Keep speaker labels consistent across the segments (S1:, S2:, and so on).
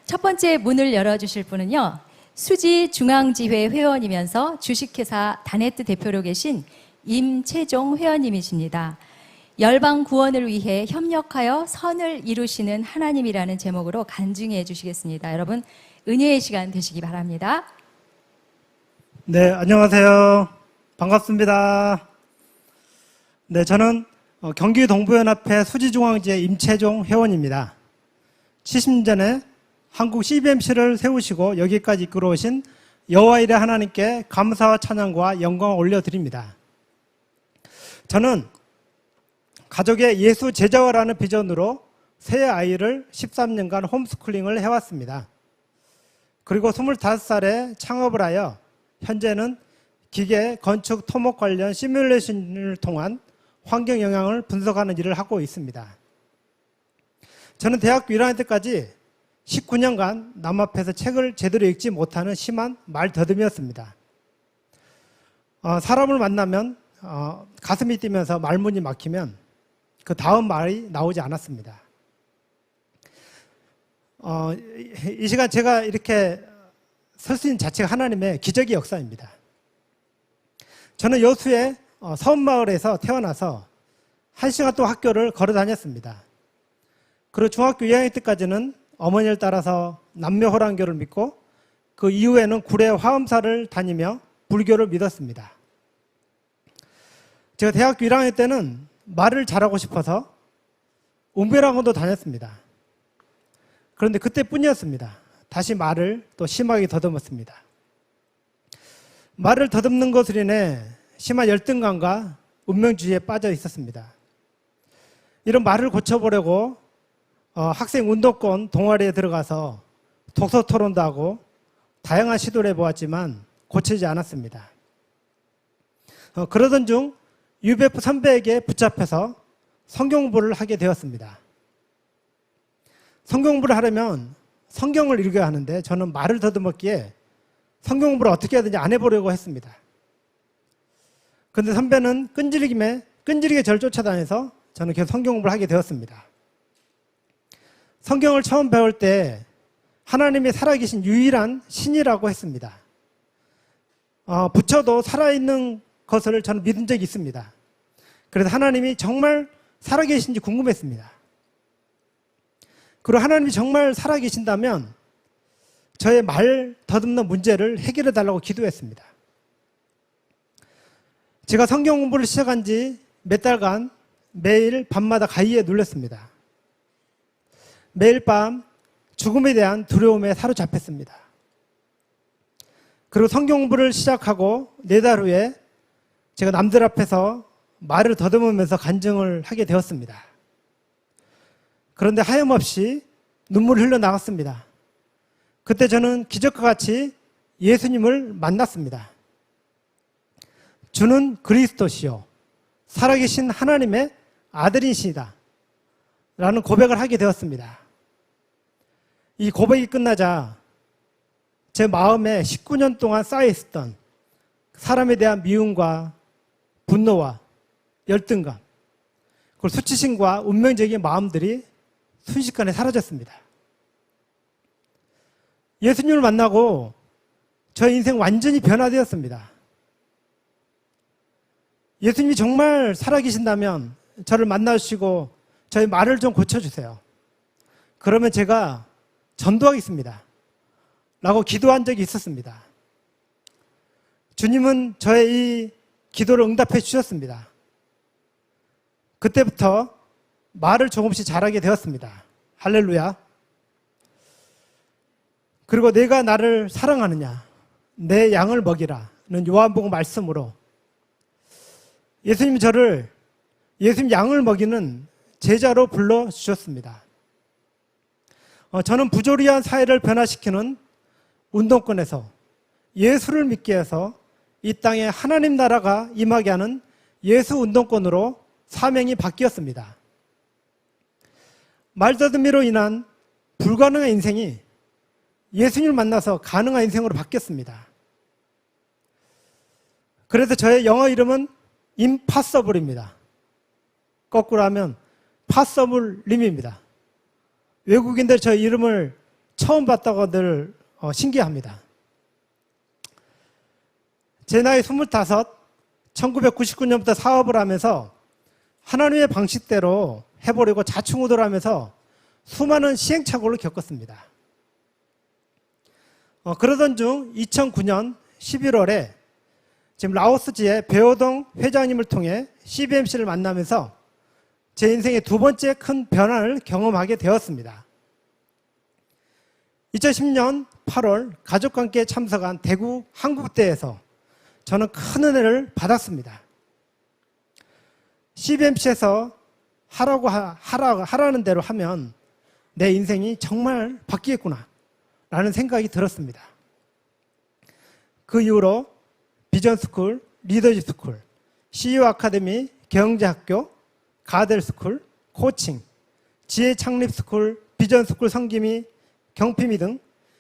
S1: 첫 번째 문을 열어주실 분은요, 수지중앙지회 회원이면서 주식회사 다네트 대표로 계신 임채종 회원님이십니다. 열방 구원을 위해 협력하여 선을 이루시는 하나님이라는 제목으로 간증해 주시겠습니다. 여러분, 은혜의 시간 되시기 바랍니다.
S2: 네, 안녕하세요. 반갑습니다. 네, 저는 경기 동부연합회 수지중앙지회 임채종 회원입니다. 70년 전에 한국 CBMC를 세우시고 여기까지 이끌어오신 여호와 일의 하나님께 감사와 찬양과 영광을 올려드립니다. 저는 가족의 예수 제자화라는 비전으로 세 아이를 13년간 홈스쿨링을 해왔습니다. 그리고 25살에 창업을 하여 현재는 기계, 건축, 토목 관련 시뮬레이션을 통한 환경 영향을 분석하는 일을 하고 있습니다. 저는 대학교 1학년 때까지 19년간 남 앞에서 책을 제대로 읽지 못하는 심한 말더듬이었습니다. 사람을 만나면 가슴이 뛰면서 말문이 막히면 그 다음 말이 나오지 않았습니다. 이 시간 제가 이렇게 설 수 있는 자체가 하나님의 기적의 역사입니다. 저는 여수의 서운마을에서 태어나서 1시간 동안 학교를 걸어 다녔습니다. 그리고 중학교 2학년 때까지는 어머니를 따라서 남녀호랑교를 믿고 그 이후에는 구례 화엄사를 다니며 불교를 믿었습니다. 제가 대학교 1학년 때는 말을 잘하고 싶어서 웅변학원도 다녔습니다. 그런데 그때뿐이었습니다. 다시 말을 또 심하게 더듬었습니다. 말을 더듬는 것으로 인해 심한 열등감과 운명주의에 빠져 있었습니다. 이런 말을 고쳐보려고 학생 운동권 동아리에 들어가서 독서 토론도 하고 다양한 시도를 해보았지만 고치지 않았습니다. 그러던 중 UBF 선배에게 붙잡혀서 성경 공부를 하게 되었습니다. 성경 공부를 하려면 성경을 읽어야 하는데 저는 말을 더듬었기에 성경 공부를 어떻게 하든지 안 해보려고 했습니다. 그런데 선배는 끈질기게 저를 쫓아다녀서 저는 계속 성경 공부를 하게 되었습니다. 성경을 처음 배울 때 하나님이 살아계신 유일한 신이라고 했습니다. 부처도 살아있는 것을 저는 믿은 적이 있습니다. 그래서 하나님이 정말 살아계신지 궁금했습니다. 그리고 하나님이 정말 살아계신다면 저의 말 더듬는 문제를 해결해 달라고 기도했습니다. 제가 성경 공부를 시작한 지 몇 달간 매일 밤마다 가위에 눌렸습니다. 매일 밤 죽음에 대한 두려움에 사로잡혔습니다. 그리고 성경 공부를 시작하고 4달 후에 제가 남들 앞에서 말을 더듬으면서 간증을 하게 되었습니다. 그런데 하염없이 눈물이 흘러나왔습니다. 그때 저는 기적과 같이 예수님을 만났습니다. 주는 그리스도시요 살아계신 하나님의 아들이시다 라는 고백을 하게 되었습니다. 이 고백이 끝나자 제 마음에 19년 동안 쌓여있었던 사람에 대한 미움과 분노와 열등감 그리고 수치심과 운명적인 마음들이 순식간에 사라졌습니다. 예수님을 만나고 저의 인생 완전히 변화되었습니다. 예수님이 정말 살아계신다면 저를 만나주시고 저의 말을 좀 고쳐주세요. 그러면 제가 전도하겠습니다. 라고 기도한 적이 있었습니다. 주님은 저의 이 기도를 응답해 주셨습니다. 그때부터 말을 조금씩 잘하게 되었습니다. 할렐루야. 그리고 내가 나를 사랑하느냐 내 양을 먹이라는 요한복음 말씀으로 예수님이 저를 예수님 양을 먹이는 제자로 불러주셨습니다. 저는 부조리한 사회를 변화시키는 운동권에서 예수를 믿게 해서 이 땅에 하나님 나라가 임하게 하는 예수 운동권으로 사명이 바뀌었습니다. 말더듬이로 인한 불가능한 인생이 예수님을 만나서 가능한 인생으로 바뀌었습니다. 그래서 저의 영어 이름은 임파서블입니다. 거꾸로 하면 파서블님입니다. 외국인들 저 이름을 처음 봤다고 늘 신기합니다. 제 나이 25, 1999년부터 사업을 하면서 하나님의 방식대로 해보려고 자충우돌하면서 수많은 시행착오를 겪었습니다. 그러던 중 2009년 11월에 지금 라오스지의 배호동 회장님을 통해 CBMC를 만나면서 제 인생의 두 번째 큰 변화를 경험하게 되었습니다. 2010년 8월 가족과 함께 참석한 대구 한국대에서 저는 큰 은혜를 받았습니다. CBMC에서 하라는 대로 하면 내 인생이 정말 바뀌겠구나 라는 생각이 들었습니다. 그 이후로 비전스쿨, 리더십스쿨, CEO 아카데미, 경제학교, 가델스쿨, 코칭, 지혜창립스쿨, 비전스쿨 성기미, 경피미 등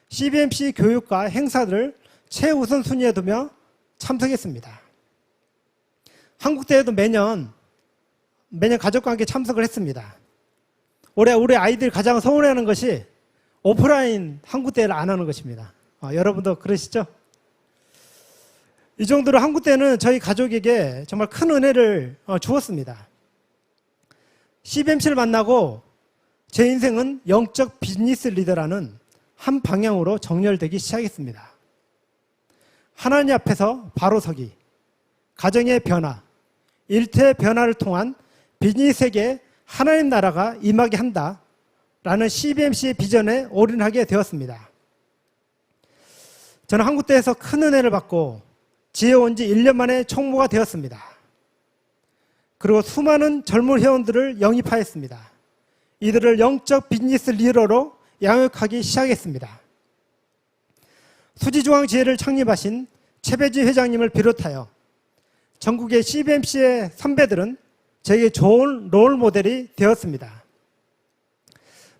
S2: CBMC 교육과 행사들을 최우선 순위에 두며 참석했습니다. 한국대회도 매년 가족과 함께 참석을 했습니다. 올해 우리 아이들이 가장 서운해하는 것이 오프라인 한국대회를 안 하는 것입니다. 여러분도 그러시죠? 이 정도로 한국대회는 저희 가족에게 정말 큰 은혜를 주었습니다. CBMC를 만나고 제 인생은 영적 비즈니스 리더라는 한 방향으로 정렬되기 시작했습니다. 하나님 앞에서 바로 서기, 가정의 변화, 일터의 변화를 통한 비즈니스에게 하나님 나라가 임하게 한다라는 CBMC의 비전에 올인하게 되었습니다. 저는 한국대에서 큰 은혜를 받고 지혜 온 지 1년 만에 총무가 되었습니다. 그리고 수많은 젊은 회원들을 영입하였습니다. 이들을 영적 비즈니스 리더로 양육하기 시작했습니다. 수지중앙지혜를 창립하신 최배지 회장님을 비롯하여 전국의 CBMC의 선배들은 저에게 좋은 롤 모델이 되었습니다.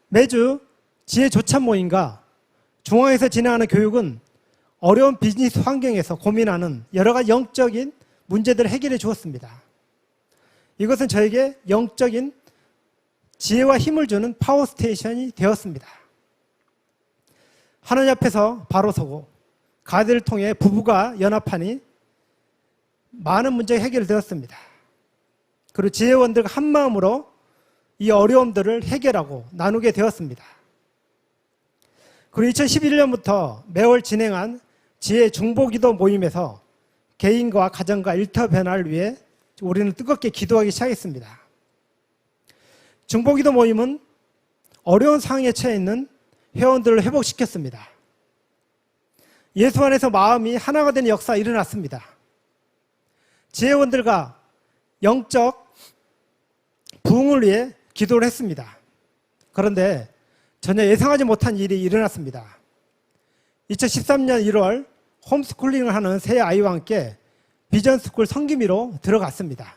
S2: 매주 지혜 조찬 모임과 중앙에서 진행하는 교육은 어려운 비즈니스 환경에서 고민하는 여러 가지 영적인 문제들을 해결해 주었습니다. 이것은 저에게 영적인 지혜와 힘을 주는 파워 스테이션이 되었습니다. 하나님 앞에서 바로 서고 가대를 통해 부부가 연합하니 많은 문제가 해결되었습니다. 그리고 지혜원들과 한 마음으로 이 어려움들을 해결하고 나누게 되었습니다. 그리고 2011년부터 매월 진행한 지혜 중보기도 모임에서 개인과 가정과 일터 변화를 위해 우리는 뜨겁게 기도하기 시작했습니다. 중보기도 모임은 어려운 상황에 처해 있는 회원들을 회복시켰습니다. 예수 안에서 마음이 하나가 되는 역사가 일어났습니다. 지혜원들과 영적 부흥을 위해 기도를 했습니다. 그런데 전혀 예상하지 못한 일이 일어났습니다. 2013년 1월 홈스쿨링을 하는 새 아이와 함께 비전스쿨 성기미로 들어갔습니다.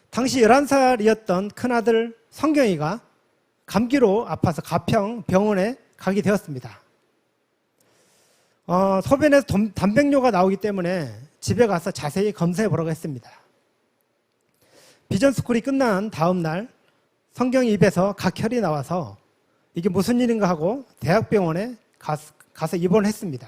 S2: 당시 11살이었던 큰아들 성경이가 감기로 아파서 가평 병원에 가게 되었습니다. 소변에서 단백뇨가 나오기 때문에 집에 가서 자세히 검사해 보라고 했습니다. 비전스쿨이 끝난 다음 날 성경이 입에서 각혈이 나와서 이게 무슨 일인가 하고 대학병원에 가서 입원했습니다.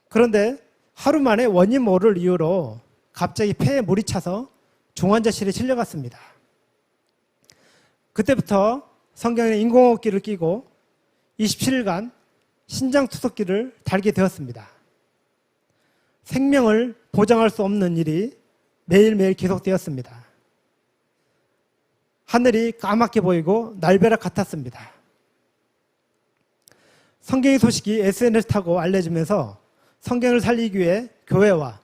S2: 그런데 하루 만에 원인 모를 이유로 갑자기 폐에 물이 차서 중환자실에 실려갔습니다. 그때부터 성경에 인공호흡기를 끼고 27일간 신장투석기를 달게 되었습니다. 생명을 보장할 수 없는 일이 매일매일 계속되었습니다. 하늘이 까맣게 보이고 날벼락 같았습니다. 성경의 소식이 SNS 타고 알려지면서 성경을 살리기 위해 교회와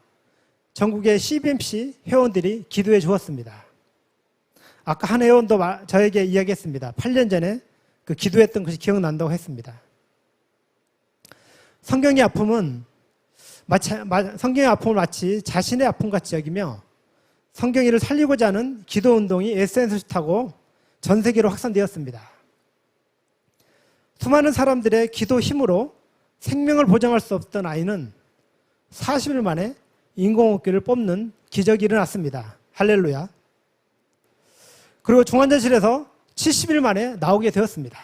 S2: 전국의 CBMC 회원들이 기도해 주었습니다. 아까 한 회원도 저에게 이야기했습니다. 8년 전에 그 기도했던 것이 기억난다고 했습니다. 성경의 아픔을 마치 자신의 아픔같이 여기며 성경이를 살리고자 하는 기도 운동이 SNS 타고 전 세계로 확산되었습니다. 수많은 사람들의 기도 힘으로 생명을 보장할 수 없던 아이는 40일 만에 인공호흡기를 뽑는 기적이 일어났습니다. 할렐루야. 그리고 중환자실에서 70일 만에 나오게 되었습니다.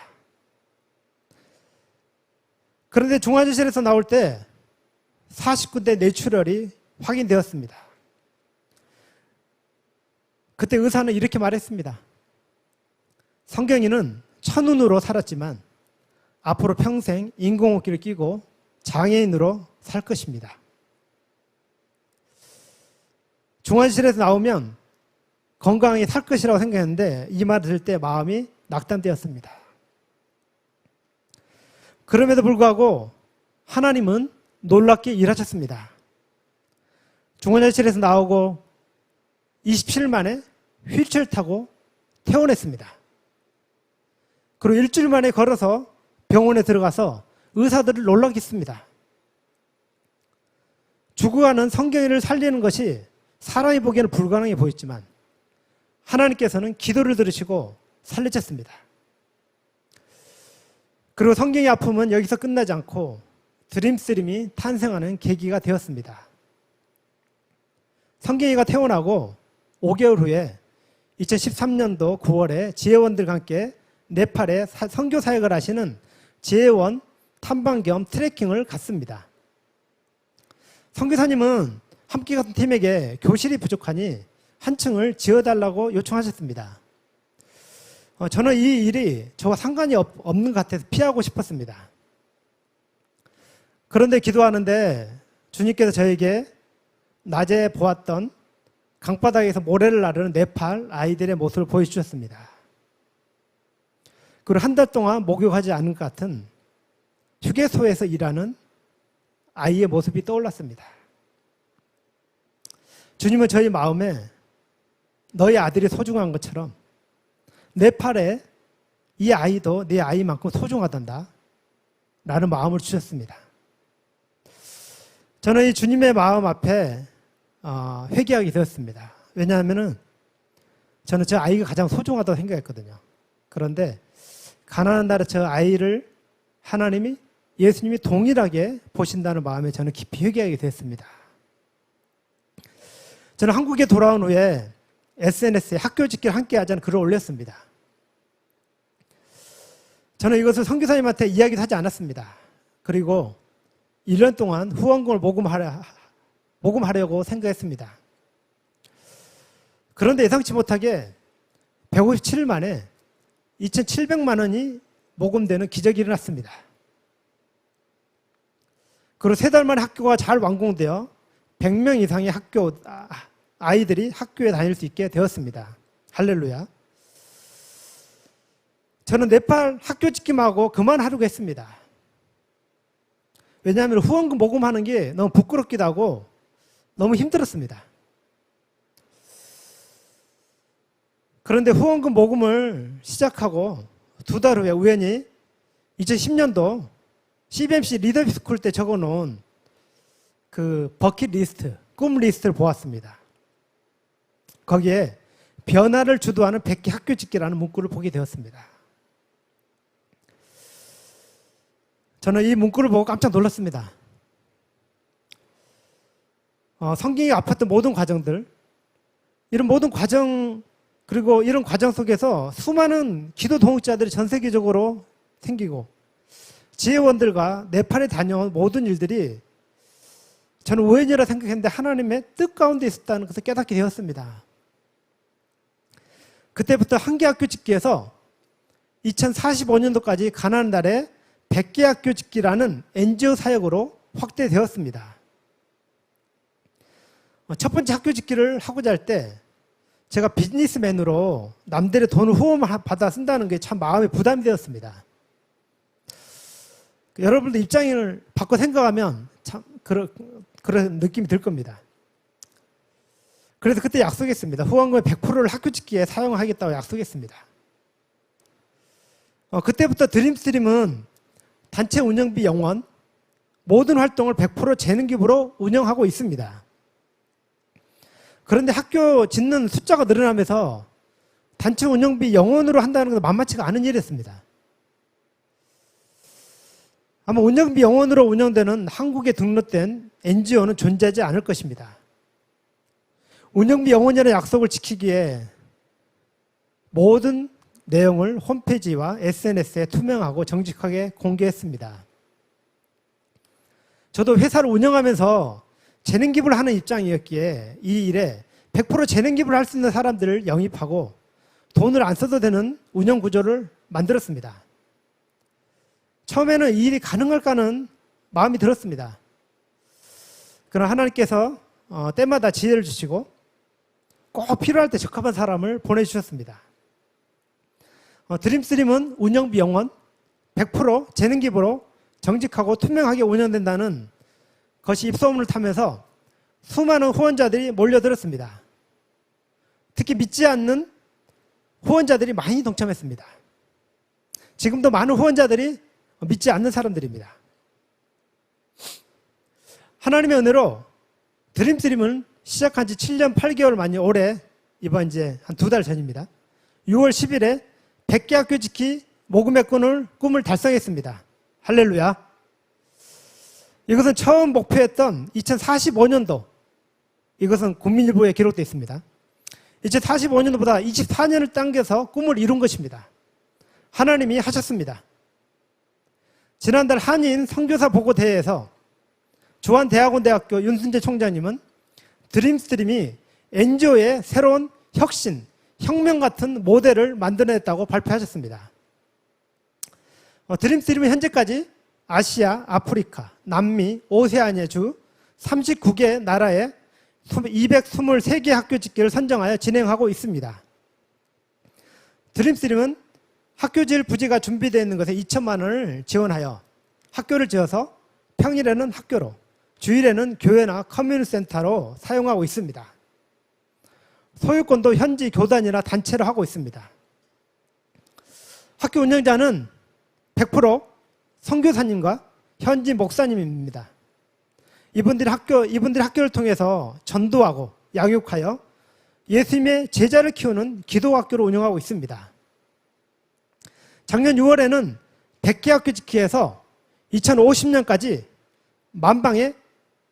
S2: 그런데 중환자실에서 나올 때 49대 뇌출혈이 확인되었습니다. 그때 의사는 이렇게 말했습니다. 성경이는 천운으로 살았지만 앞으로 평생 인공호흡기를 끼고 장애인으로 살 것입니다. 중환자실에서 나오면 건강하게 살 것이라고 생각했는데 이 말을 들을 때 마음이 낙담되었습니다. 그럼에도 불구하고 하나님은 놀랍게 일하셨습니다. 중환자실에서 나오고 27일 만에 휠체어를 타고 퇴원했습니다. 그리고 일주일 만에 걸어서 병원에 들어가서 의사들을 놀라게 했습니다. 죽어가는 성경인을 살리는 것이 사람이 보기에는 불가능해 보였지만 하나님께서는 기도를 들으시고 살리셨습니다. 그리고 성경의 아픔은 여기서 끝나지 않고 드림스림이 탄생하는 계기가 되었습니다. 성경이가 퇴원하고 5개월 후에 2013년도 9월에 지혜원들과 함께 네팔에 선교 사역을 하시는 지혜원 탐방 겸 트레킹을 갔습니다. 선교사님은 함께 갔던 팀에게 교실이 부족하니 한 층을 지어달라고 요청하셨습니다. 저는 이 일이 저와 상관이 없는 것 같아서 피하고 싶었습니다. 그런데 기도하는데 주님께서 저에게 낮에 보았던 강바닥에서 모래를 나르는 네팔 아이들의 모습을 보여주셨습니다. 그리고 한 달 동안 목욕하지 않은 것 같은 휴게소에서 일하는 아이의 모습이 떠올랐습니다. 주님은 저희 마음에 너희 아들이 소중한 것처럼 네팔에 이 아이도 내 아이만큼 소중하단다 라는 마음을 주셨습니다. 저는 이 주님의 마음 앞에 회개하게 되었습니다. 왜냐하면 저는 저 아이가 가장 소중하다고 생각했거든요. 그런데 가난한 나라 저 아이를 하나님이 예수님이 동일하게 보신다는 마음에 저는 깊이 회개하게 됐습니다. 저는 한국에 돌아온 후에 SNS에 학교 짓기를 함께 하자는 글을 올렸습니다. 저는 이것을 선교사님한테 이야기도 하지 않았습니다. 그리고 1년 동안 후원금을 모금하려고 생각했습니다. 그런데 예상치 못하게 157일 만에 2,700만 원이 모금되는 기적이 일어났습니다. 그리고 3달 만에 학교가 잘 완공되어 100명 이상의 아이들이 학교에 다닐 수 있게 되었습니다. 할렐루야. 저는 네팔 학교 짓기만 하고 그만하려고 했습니다. 왜냐하면 후원금 모금하는 게 너무 부끄럽기도 하고 너무 힘들었습니다. 그런데 후원금 모금을 시작하고 2달 후에 우연히 2010년도 CBMC 리더십 스쿨 때 적어놓은 그 버킷리스트, 꿈 리스트를 보았습니다. 거기에 변화를 주도하는 100개 학교 짓기라는 문구를 보게 되었습니다. 저는 이 문구를 보고 깜짝 놀랐습니다. 성경이 아팠던 모든 과정들, 이런 모든 과정, 그리고 이런 과정 속에서 수많은 기도 동역자들이 전 세계적으로 생기고 지혜원들과 네팔에 다녀온 모든 일들이 저는 우연이라 생각했는데 하나님의 뜻 가운데 있었다는 것을 깨닫게 되었습니다. 그때부터 한개 학교 짓기에서 2045년도까지 가나안 나라에 100개 학교 짓기라는 NGO 사역으로 확대되었습니다. 첫 번째 학교 짓기를 하고자 할 때 제가 비즈니스맨으로 남들의 돈을 후원받아 쓴다는 게 참 마음에 부담이 되었습니다. 여러분들 입장을 바꿔 생각하면 참 그런 느낌이 들 겁니다. 그래서 그때 약속했습니다. 후원금의 100%를 학교 짓기에 사용하겠다고 약속했습니다. 그때부터 드림스트림은 단체 운영비 영원, 모든 활동을 100% 재능기부로 운영하고 있습니다. 그런데 학교 짓는 숫자가 늘어나면서 단체 운영비 영원으로 한다는 것은 만만치가 않은 일이었습니다. 아마 운영비 영원으로 운영되는 한국에 등록된 NGO는 존재하지 않을 것입니다. 운영비 영원이라는 약속을 지키기에 모든 내용을 홈페이지와 SNS에 투명하고 정직하게 공개했습니다. 저도 회사를 운영하면서 재능 기부를 하는 입장이었기에 이 일에 100% 재능 기부를 할 수 있는 사람들을 영입하고 돈을 안 써도 되는 운영 구조를 만들었습니다. 처음에는 이 일이 가능할까는 마음이 들었습니다. 그러나 하나님께서 때마다 지혜를 주시고 꼭 필요할 때 적합한 사람을 보내주셨습니다. 드림스림은 운영비 영원 100% 재능 기부로 정직하고 투명하게 운영된다는 것이 입소문을 타면서 수많은 후원자들이 몰려들었습니다. 특히 믿지 않는 후원자들이 많이 동참했습니다. 지금도 많은 후원자들이 믿지 않는 사람들입니다. 하나님의 은혜로 드림스림은 시작한 지 7년 8개월 만이 올해 이번 이제 한 2달 전입니다. 6월 10일에 100개 학교 지키 모금의 꿈을 달성했습니다. 할렐루야. 이것은 처음 목표했던 2045년도, 이것은 국민일보에 기록되어 있습니다. 2045년도보다 24년을 당겨서 꿈을 이룬 것입니다. 하나님이 하셨습니다. 지난달 한인 선교사 보고대회에서 조한대학원대학교 윤순재 총장님은 드림스트림이 NGO의 새로운 혁신, 혁명 같은 모델을 만들어냈다고 발표하셨습니다. 드림스트림은 현재까지 아시아, 아프리카, 남미, 오세아니아 주 39개 나라에 223개 학교 집계를 선정하여 진행하고 있습니다. 드림스림은 학교 지을 부지가 준비되어 있는 것에 2천만 원을 지원하여 학교를 지어서 평일에는 학교로, 주일에는 교회나 커뮤니티 센터로 사용하고 있습니다. 소유권도 현지 교단이나 단체로 하고 있습니다. 학교 운영자는 100% 선교사님과 현지 목사님입니다. 이분들이 학교를 통해서 전도하고 양육하여 예수님의 제자를 키우는 기도학교를 운영하고 있습니다. 작년 6월에는 100개 학교 짓기에서 2050년까지 만방에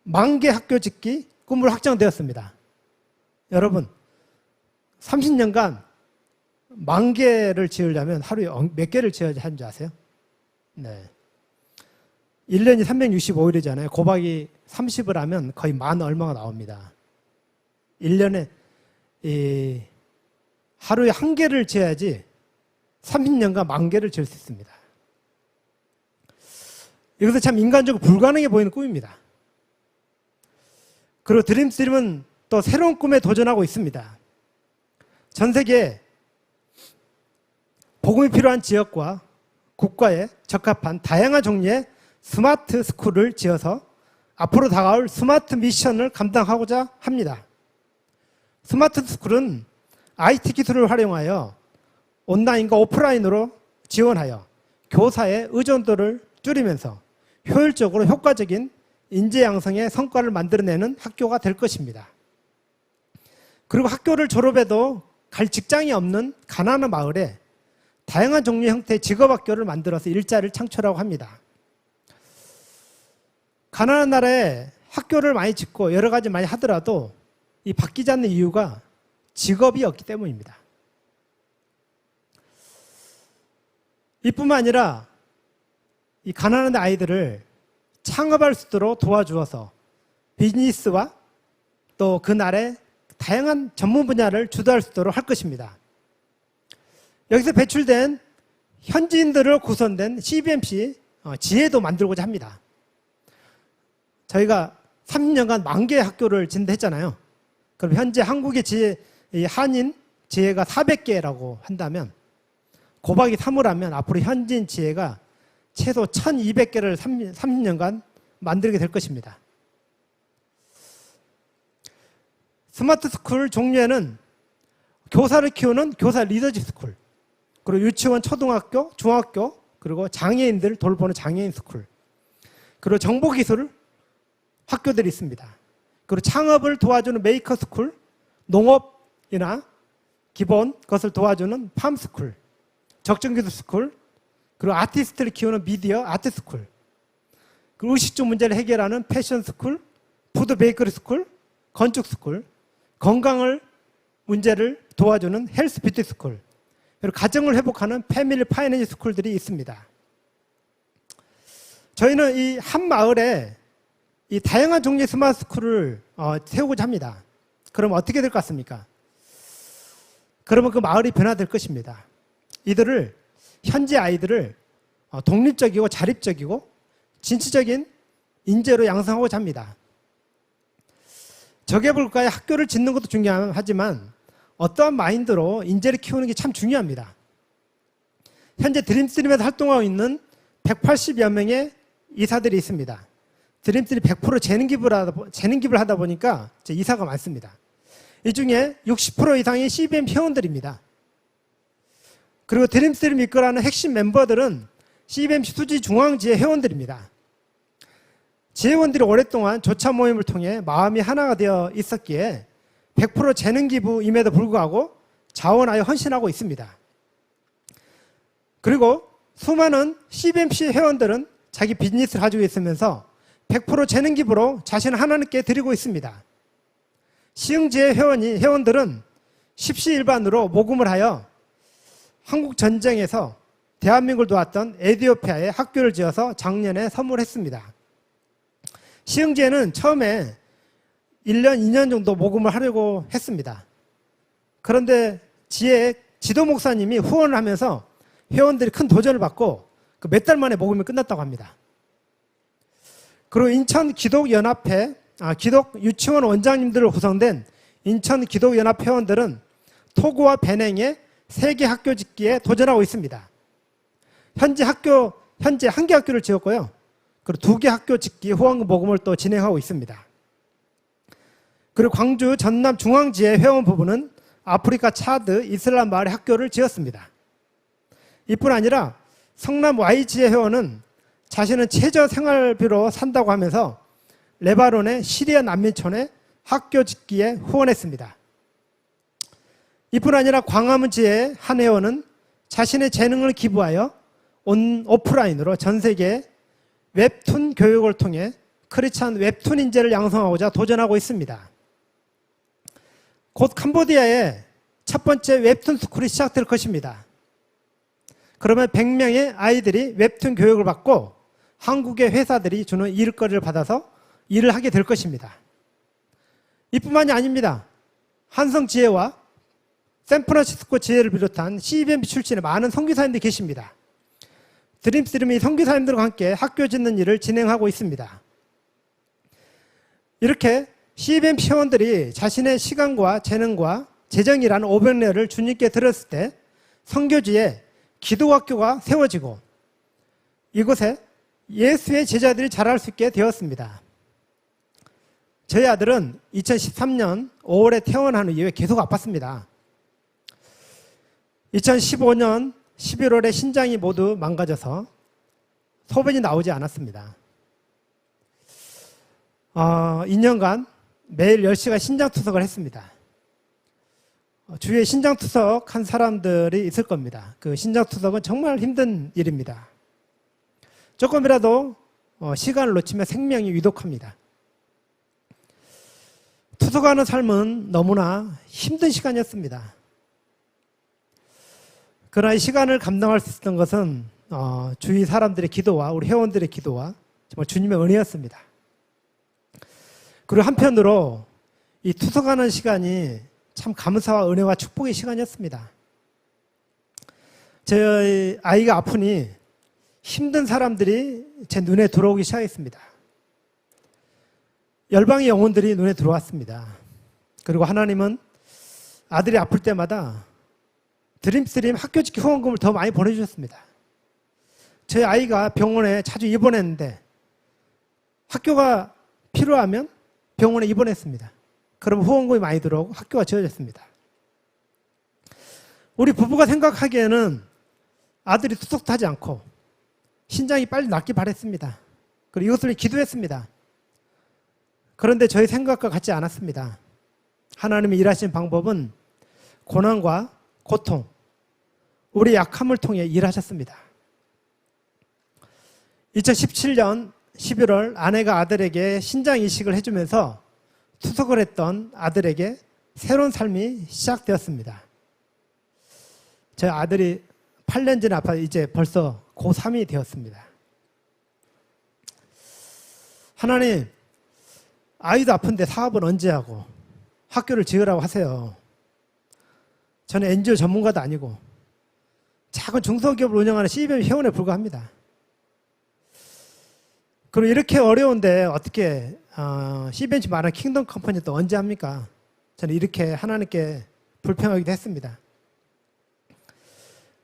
S2: 10,000개 학교 짓기 꿈을 확정되었습니다. 여러분, 30년간 10,000개를 지으려면 하루에 몇 개를 지어야 하는 줄 아세요? 네. 1년이 365일이잖아요. 곱하기 30을 하면 거의 만 얼마가 나옵니다. 1년에 하루에 1개를 지어야지 30년간 10,000개를 지을 수 있습니다. 이것은 참 인간적으로 불가능해 보이는 꿈입니다. 그리고 드림스림은 또 새로운 꿈에 도전하고 있습니다. 전 세계에 복음이 필요한 지역과 국가에 적합한 다양한 종류의 스마트 스쿨을 지어서 앞으로 다가올 스마트 미션을 감당하고자 합니다. 스마트 스쿨은 IT 기술을 활용하여 온라인과 오프라인으로 지원하여 교사의 의존도를 줄이면서 효율적으로 효과적인 인재 양성의 성과를 만들어내는 학교가 될 것입니다. 그리고 학교를 졸업해도 갈 직장이 없는 가난한 마을에 다양한 종류의 형태의 직업학교를 만들어서 일자리를 창출하고 합니다. 가난한 나라에 학교를 많이 짓고 여러 가지 많이 하더라도 이 바뀌지 않는 이유가 직업이 없기 때문입니다. 이뿐만 아니라 이 가난한 아이들을 창업할 수 있도록 도와주어서 비즈니스와 또 그 나라의 다양한 전문 분야를 주도할 수 있도록 할 것입니다. 여기서 배출된 현지인들을 구성된 CBMC 지혜도 만들고자 합니다. 저희가 30년간 10,000개의 학교를 짓는다 했잖아요. 그럼 현재 한국의 지혜, 한인 지혜가 400개라고 한다면 곱하기 3을 하면 앞으로 현지인 지혜가 최소 1,200개를 30년간 만들게 될 것입니다. 스마트 스쿨 종류에는 교사를 키우는 교사 리더십 스쿨, 그리고 유치원, 초등학교, 중학교, 그리고 장애인들 돌보는 장애인 스쿨, 그리고 정보기술 학교들이 있습니다. 그리고 창업을 도와주는 메이커 스쿨, 농업이나 기본 것을 도와주는 팜 스쿨, 적정기술 스쿨, 그리고 아티스트를 키우는 미디어 아트 스쿨, 그리고 의식주 문제를 해결하는 패션 스쿨, 푸드 베이커리 스쿨, 건축 스쿨, 건강을 문제를 도와주는 헬스 뷰티 스쿨, 그리고 가정을 회복하는 패밀리 파이낸스 스쿨들이 있습니다. 저희는 이 한 마을에 이 다양한 종류의 스마트 스쿨을 세우고자 합니다. 그럼 어떻게 될 것 같습니까? 그러면 그 마을이 변화될 것입니다. 이들을 현재 아이들을 독립적이고 자립적이고 진취적인 인재로 양성하고자 합니다. 저개발국가의 학교를 짓는 것도 중요하지만 어떠한 마인드로 인재를 키우는 게 참 중요합니다. 현재 드림스트림에서 활동하고 있는 180여 명의 이사들이 있습니다. 드림스트림 100% 재능 기부를 하다 보니까 이사가 많습니다. 이 중에 60% 이상이 CBM 회원들입니다. 그리고 드림스트림 이끌어가는 핵심 멤버들은 CBM 수지 중앙지회 회원들입니다. 지회원들이 오랫동안 조차 모임을 통해 마음이 하나가 되어 있었기에 100% 재능 기부임에도 불구하고 자원하여 헌신하고 있습니다. 그리고 수많은 CBMC 회원들은 자기 비즈니스를 가지고 있으면서 100% 재능 기부로 자신을 하나님께 드리고 있습니다. 시흥지회 회원들은 십시일반으로 모금을 하여 한국 전쟁에서 대한민국을 도왔던 에티오피아에 학교를 지어서 작년에 선물했습니다. 시흥지회는 처음에 1년, 2년 정도 모금을 하려고 했습니다. 그런데 지회 지도 목사님이 후원을 하면서 회원들이 큰 도전을 받고 몇 달 만에 모금이 끝났다고 합니다. 그리고 인천 기독연합회, 기독 유치원 원장님들로 구성된 인천 기독연합 회원들은 토고와 베냉에 3개 학교 짓기에 도전하고 있습니다. 현재 한 개 학교를 지었고요. 그리고 2개 학교 짓기 후원금 모금을 또 진행하고 있습니다. 그리고 광주 전남 중앙지회 회원 부부는 아프리카 차드 이슬람 마을에 학교를 지었습니다. 이뿐 아니라 성남 Y지회 회원은 자신은 최저 생활비로 산다고 하면서 레바논의 시리아 난민촌에 학교 짓기에 후원했습니다. 이뿐 아니라 광화문 지회 한 회원은 자신의 재능을 기부하여 오프라인으로 전 세계 웹툰 교육을 통해 크리스찬 웹툰 인재를 양성하고자 도전하고 있습니다. 곧 캄보디아의 첫 번째 웹툰 스쿨이 시작될 것입니다. 그러면 100명의 아이들이 웹툰 교육을 받고 한국의 회사들이 주는 일거리를 받아서 일을 하게 될 것입니다. 이뿐만이 아닙니다. 한성지회와 샌프란시스코 지회를 비롯한 CBMB 출신의 많은 선교사님들이 계십니다. 드림스트림이 선교사님들과 함께 학교 짓는 일을 진행하고 있습니다. 이렇게 CBMB 회원들이 자신의 시간과 재능과 재정이라는 500레를 주님께 드렸을 때 선교지에 기도학교가 세워지고 이곳에 예수의 제자들이 자랄 수 있게 되었습니다. 저희 아들은 2013년 5월에 퇴원한 이후에 계속 아팠습니다. 2015년 11월에 신장이 모두 망가져서 소변이 나오지 않았습니다. 2년간 매일 10시간 신장투석을 했습니다. 주위에 신장투석 한 사람들이 있을 겁니다. 그 신장투석은 정말 힘든 일입니다. 조금이라도 시간을 놓치면 생명이 위독합니다. 투석하는 삶은 너무나 힘든 시간이었습니다. 그러나 이 시간을 감당할 수 있었던 것은 주위 사람들의 기도와 우리 회원들의 기도와 정말 주님의 은혜였습니다. 그리고 한편으로 이 투석하는 시간이 참 감사와 은혜와 축복의 시간이었습니다. 저희 아이가 아프니 힘든 사람들이 제 눈에 들어오기 시작했습니다. 열방의 영혼들이 눈에 들어왔습니다. 그리고 하나님은 아들이 아플 때마다 드림스트림 학교 짓기 후원금을 더 많이 보내주셨습니다. 저희 아이가 병원에 자주 입원했는데 학교가 필요하면 병원에 입원했습니다. 그럼 후원금이 많이 들어오고 학교가 지어졌습니다. 우리 부부가 생각하기에는 아들이 투석도 하지 않고 신장이 빨리 낫길 바랬습니다. 그리고 이것을 기도했습니다. 그런데 저희 생각과 같지 않았습니다. 하나님이 일하신 방법은 고난과 고통, 우리 약함을 통해 일하셨습니다. 2017년 11월 아내가 아들에게 신장 이식을 해주면서 투석을 했던 아들에게 새로운 삶이 시작되었습니다. 저희 아들이 8년 전에 아파 이제 벌써 고3이 되었습니다. 하나님, 아이도 아픈데 사업은 언제 하고 학교를 지으라고 하세요. 저는 NGO 전문가도 아니고 작은 중소기업을 운영하는 CBM 회원에 불과합니다. 그리고 이렇게 어려운데 어떻게 CBMC 말하는 킹덤 컴퍼니 또 언제 합니까? 저는 이렇게 하나님께 불평하기도 했습니다.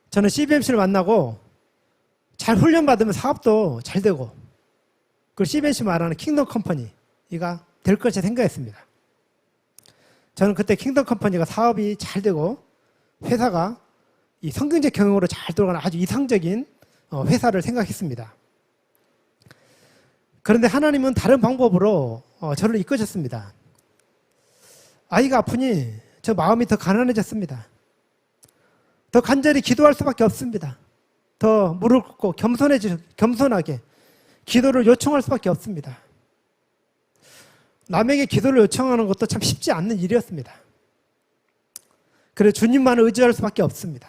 S2: 저는 CBMC를 만나고 잘 훈련받으면 사업도 잘 되고 그 CBMC 말하는 킹덤 컴퍼니가 될 것이 생각했습니다. 저는 그때 킹덤 컴퍼니가 사업이 잘 되고 회사가 이 성경적 경영으로 잘 돌아가는 아주 이상적인 회사를 생각했습니다. 그런데 하나님은 다른 방법으로 저를 이끄셨습니다. 아이가 아프니 저 마음이 더 가난해졌습니다. 더 간절히 기도할 수밖에 없습니다. 더 무릎 꿇고 겸손하게 기도를 요청할 수밖에 없습니다. 남에게 기도를 요청하는 것도 참 쉽지 않는 일이었습니다. 그래서 주님만을 의지할 수밖에 없습니다.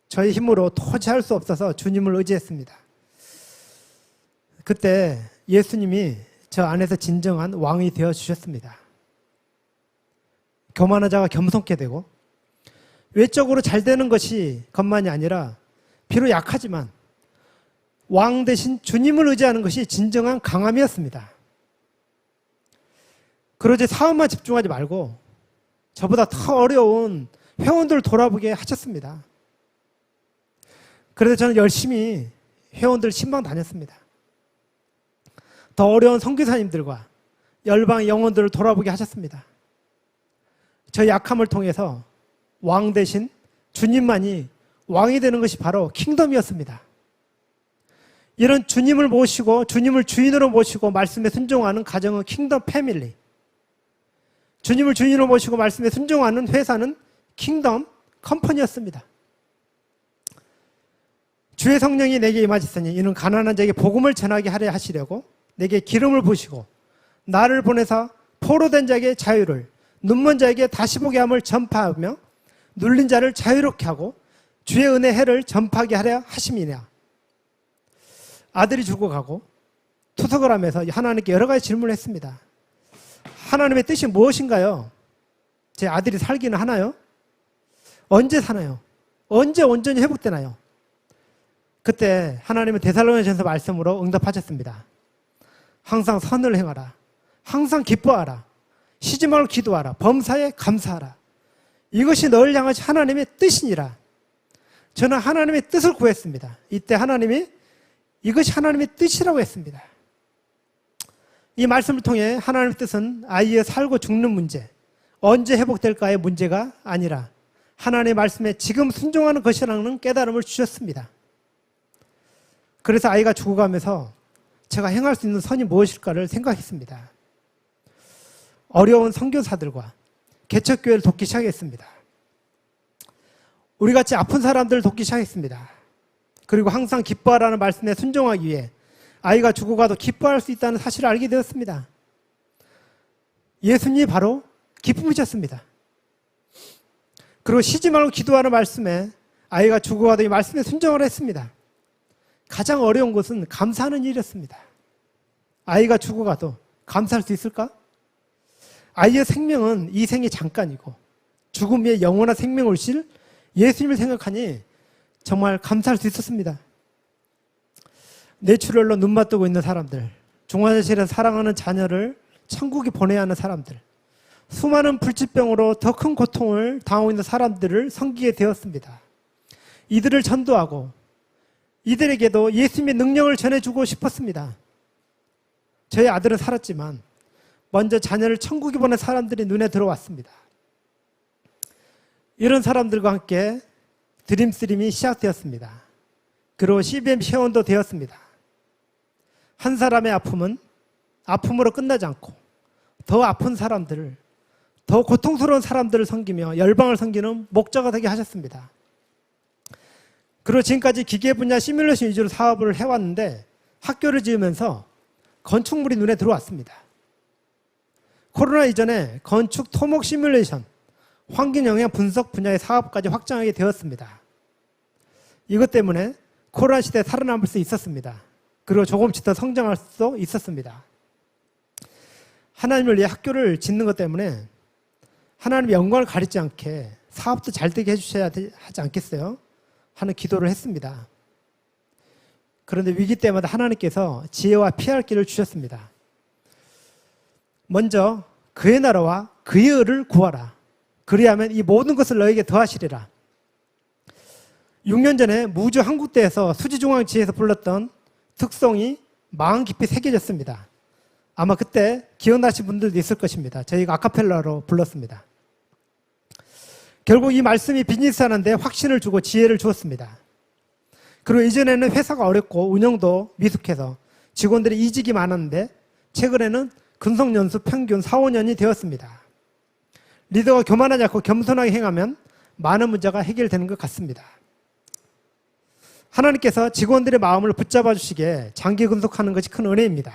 S2: 저희 힘으로 도저히 할 수 없어서 주님을 의지했습니다. 그때 예수님이 저 안에서 진정한 왕이 되어 주셨습니다. 교만한 자가 겸손케 되고 외적으로 잘 되는 것이 것만이 아니라 비록 약하지만 왕 대신 주님을 의지하는 것이 진정한 강함이었습니다. 그러지 사업만 집중하지 말고 저보다 더 어려운 회원들을 돌아보게 하셨습니다. 그래서 저는 열심히 회원들 신방 다녔습니다. 더 어려운 선교사님들과 열방의 영혼들을 돌아보게 하셨습니다. 저 약함을 통해서 왕 대신 주님만이 왕이 되는 것이 바로 킹덤이었습니다. 이런 주님을 모시고 주님을 주인으로 모시고 말씀에 순종하는 가정은 킹덤 패밀리. 주님을 주인으로 모시고 말씀에 순종하는 회사는 킹덤 컴퍼니였습니다. 주의 성령이 내게 임하셨으니 이는 가난한 자에게 복음을 전하게 하려 하시려고 내게 기름을 부으시고 나를 보내사 포로된 자에게 자유를 눈먼 자에게 다시 보게 함을 전파하며 눌린 자를 자유롭게 하고 주의 은혜 해를 전파하게 하려 하심이냐. 아들이 죽어가고 투석을 하면서 하나님께 여러 가지 질문을 했습니다. 하나님의 뜻이 무엇인가요? 제 아들이 살기는 하나요? 언제 사나요? 언제 온전히 회복되나요? 그때 하나님은 데살로니가전서 말씀으로 응답하셨습니다. 항상 선을 행하라. 항상 기뻐하라. 쉬지 말고 기도하라. 범사에 감사하라. 이것이 너를 향하신 하나님의 뜻이니라. 저는 하나님의 뜻을 구했습니다. 이때 하나님이 이것이 하나님의 뜻이라고 했습니다. 이 말씀을 통해 하나님의 뜻은 아이의 살고 죽는 문제, 언제 회복될까의 문제가 아니라 하나님의 말씀에 지금 순종하는 것이라는 깨달음을 주셨습니다. 그래서 아이가 죽어가면서 제가 행할 수 있는 선이 무엇일까를 생각했습니다. 어려운 선교사들과 개척교회를 돕기 시작했습니다. 우리같이 아픈 사람들을 돕기 시작했습니다. 그리고 항상 기뻐하라는 말씀에 순종하기 위해 아이가 죽어가도 기뻐할 수 있다는 사실을 알게 되었습니다. 예수님이 바로 기쁨이셨습니다. 그리고 쉬지 말고 기도하는 말씀에 아이가 죽어가도 이 말씀에 순종을 했습니다. 가장 어려운 것은 감사하는 일이었습니다. 아이가 죽어가도 감사할 수 있을까? 아이의 생명은 이 생이 잠깐이고 죽음 위에 영원한 생명을 실 예수님을 생각하니 정말 감사할 수 있었습니다. 뇌출혈로 눈 맞뜨고 있는 사람들, 중환자실에서 사랑하는 자녀를 천국에 보내야 하는 사람들, 수많은 불치병으로 더 큰 고통을 당하고 있는 사람들을 섬기게 되었습니다. 이들을 전도하고 이들에게도 예수님의 능력을 전해주고 싶었습니다. 저희 아들은 살았지만 먼저 자녀를 천국에 보낸 사람들이 눈에 들어왔습니다. 이런 사람들과 함께 드림스림이 시작되었습니다. 그리고 CBM 회원도 되었습니다. 한 사람의 아픔은 아픔으로 끝나지 않고 더 아픈 사람들을, 더 고통스러운 사람들을 섬기며 열방을 섬기는 목자가 되게 하셨습니다. 그리고 지금까지 기계 분야 시뮬레이션 위주로 사업을 해왔는데 학교를 지으면서 건축물이 눈에 들어왔습니다. 코로나 이전에 건축 토목 시뮬레이션, 환경 영향 분석 분야의 사업까지 확장하게 되었습니다. 이것 때문에 코로나 시대에 살아남을 수 있었습니다. 그리고 조금씩 더 성장할 수 있었습니다. 하나님을 위해 학교를 짓는 것 때문에 하나님의 영광을 가리지 않게 사업도 잘 되게 해주셔야 하지 않겠어요? 하는 기도를 했습니다. 그런데 위기 때마다 하나님께서 지혜와 피할 길을 주셨습니다. 먼저 그의 나라와 그의 의를 구하라. 그리하면 이 모든 것을 너에게 더하시리라. 6년 전에 무주 한국대에서 수지중앙지에서 불렀던 특송이 마음 깊이 새겨졌습니다. 아마 그때 기억나신 분들도 있을 것입니다. 저희가 아카펠라로 불렀습니다. 결국 이 말씀이 비즈니스 하는데 확신을 주고 지혜를 주었습니다. 그리고 이전에는 회사가 어렵고 운영도 미숙해서 직원들이 이직이 많았는데 최근에는 근속연수 평균 4, 5년이 되었습니다. 리더가 교만하지 않고 겸손하게 행하면 많은 문제가 해결되는 것 같습니다. 하나님께서 직원들의 마음을 붙잡아 주시기에 장기 근속하는 것이 큰 은혜입니다.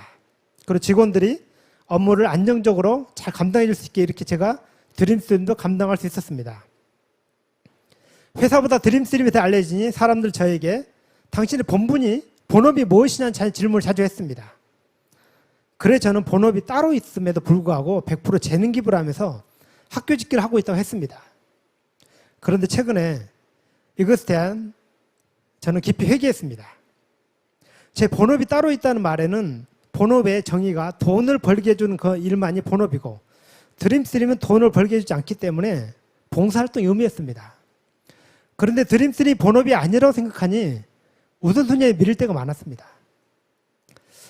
S2: 그리고 직원들이 업무를 안정적으로 잘 감당해 줄 수 있게 이렇게 제가 드림스트림도 감당할 수 있었습니다. 회사보다 드림스트림이 더 알려지니 사람들 저에게 당신의 본업이 무엇이냐는 질문을 자주 했습니다. 그래 저는 본업이 따로 있음에도 불구하고 100% 재능 기부를 하면서 학교 짓기를 하고 있다고 했습니다. 그런데 최근에 이것에 대한 저는 깊이 회개했습니다. 제 본업이 따로 있다는 말에는 본업의 정의가 돈을 벌게 해주는 그 일만이 본업이고 드림스트림은 돈을 벌게 해주지 않기 때문에 봉사활동이 의미였습니다. 그런데 드림스트림이 본업이 아니라고 생각하니 우선순위에 미룰 때가 많았습니다.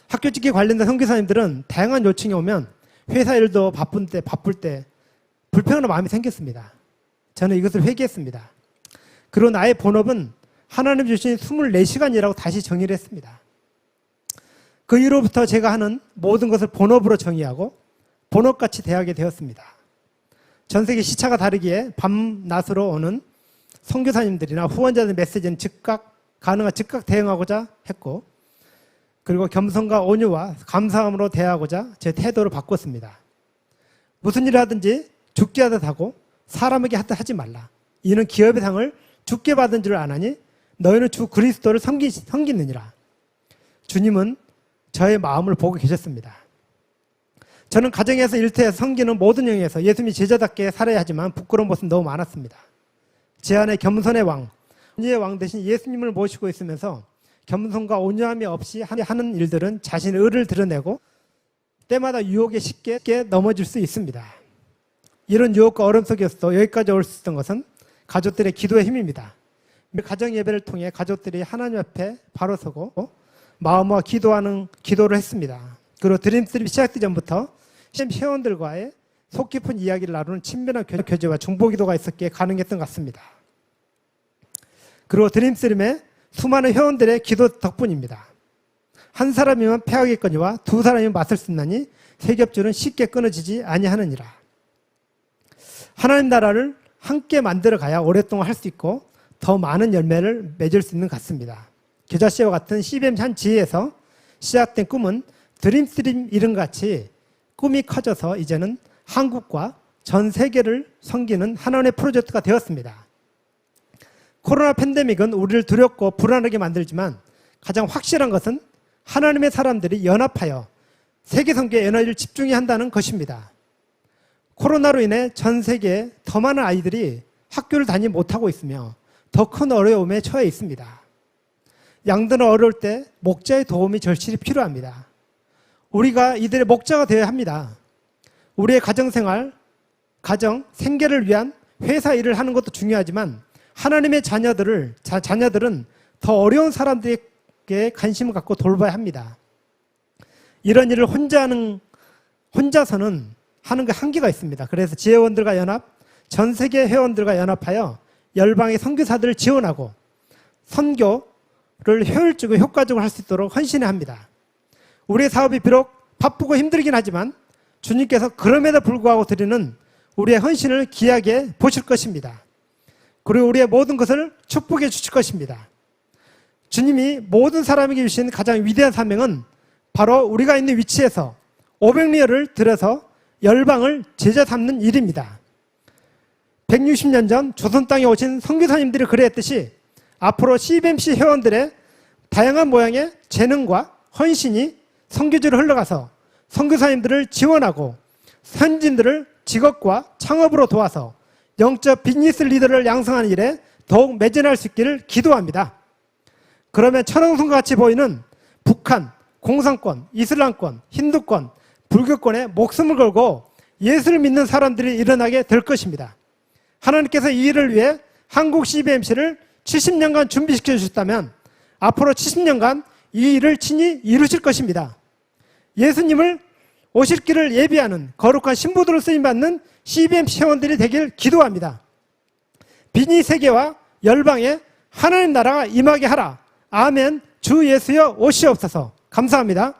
S2: 학교 짓기 관련된 선교사님들은 다양한 요청이 오면 회사 일도 바쁠 때 불평하는 마음이 생겼습니다. 저는 이것을 회개했습니다. 그리고 나의 본업은 하나님 주신 24시간이라고 다시 정의를 했습니다. 그 이후로부터 제가 하는 모든 것을 본업으로 정의하고 본업같이 대하게 되었습니다. 전 세계 시차가 다르기에 밤낮으로 오는 선교사님들이나 후원자들 메시지는 가능한 즉각 대응하고자 했고 그리고 겸손과 온유와 감사함으로 대하고자 제 태도를 바꿨습니다. 무슨 일을 하든지 죽게 하듯 하고 사람에게 하듯 하지 말라. 이는 기업의 상을 죽게 받은 줄 아나니 너희는 주 그리스도를 섬기느니라. 주님은 저의 마음을 보고 계셨습니다. 저는 가정에서 일터에서 섬기는 모든 영역에서 예수님이 제자답게 살아야 하지만 부끄러운 모습이 너무 많았습니다. 제 안에 겸손의 왕, 온유의 왕 대신 예수님을 모시고 있으면서 겸손과 온유함이 없이 하는 일들은 자신의 의를 드러내고 때마다 유혹에 쉽게 넘어질 수 있습니다. 이런 유혹과 어려움 속에서도 여기까지 올 수 있었던 것은 가족들의 기도의 힘입니다. 가정 예배를 통해 가족들이 하나님 앞에 바로 서고 마음과 기도하는 기도를 했습니다. 그리고 드림스트림 시작되기 전부터 회원들과의 속 깊은 이야기를 나누는 친밀한 교제와 중보기도가 있었기에 가능했던 것 같습니다. 그리고 드림스트림의 수많은 회원들의 기도 덕분입니다. 한 사람이면 패하겠거니와 두 사람이면 맞설 수 있나니 세 겹줄은 쉽게 끊어지지 아니하느니라. 하나님 나라를 함께 만들어 가야 오랫동안 할 수 있고 더 많은 열매를 맺을 수 있는 것 같습니다. 겨자 씨와 같은 CBM 한 지혜에서 시작된 꿈은 드림스트림 이름같이 꿈이 커져서 이제는 한국과 전 세계를 섬기는 하나님의 프로젝트가 되었습니다. 코로나 팬데믹은 우리를 두렵고 불안하게 만들지만 가장 확실한 것은 하나님의 사람들이 연합하여 세계 선교에 에너지를 집중해야 한다는 것입니다. 코로나로 인해 전 세계에 더 많은 아이들이 학교를 다니지 못하고 있으며 더 큰 어려움에 처해 있습니다. 양들은 어려울 때 목자의 도움이 절실히 필요합니다. 우리가 이들의 목자가 되어야 합니다. 우리의 가정생활, 생계를 위한 회사 일을 하는 것도 중요하지만 하나님의 자녀들은 더 어려운 사람들에게 관심을 갖고 돌봐야 합니다. 이런 일을 혼자서는 하는 게 한계가 있습니다. 그래서 지혜원들과 연합, 전 세계 회원들과 연합하여 열방의 선교사들을 지원하고 선교를 효율적이고 효과적으로 할 수 있도록 헌신해야 합니다. 우리의 사업이 비록 바쁘고 힘들긴 하지만 주님께서 그럼에도 불구하고 드리는 우리의 헌신을 귀하게 보실 것입니다. 그리고 우리의 모든 것을 축복해 주실 것입니다. 주님이 모든 사람에게 주신 가장 위대한 사명은 바로 우리가 있는 위치에서 500리얼을 들여서 열방을 제자 삼는 일입니다. 160년 전 조선 땅에 오신 선교사님들이 그랬듯이 앞으로 CBMC 회원들의 다양한 모양의 재능과 헌신이 선교지로 흘러가서 선교사님들을 지원하고 선진들을 직업과 창업으로 도와서 영적 비즈니스 리더를 양성하는 일에 더욱 매진할 수 있기를 기도합니다. 그러면 천왕성과 같이 보이는 북한, 공산권, 이슬람권, 힌두권, 불교권에 목숨을 걸고 예수를 믿는 사람들이 일어나게 될 것입니다. 하나님께서 이 일을 위해 한국 CBMC를 70년간 준비시켜 주셨다면 앞으로 70년간 이 일을 친히 이루실 것입니다. 예수님을 오실 길을 예비하는 거룩한 신부들을 쓰임받는 CBMC 회원들이 되길 기도합니다. 비즈니스 세계와 열방에 하나님 나라가 임하게 하라. 아멘. 주 예수여 오시옵소서. 감사합니다.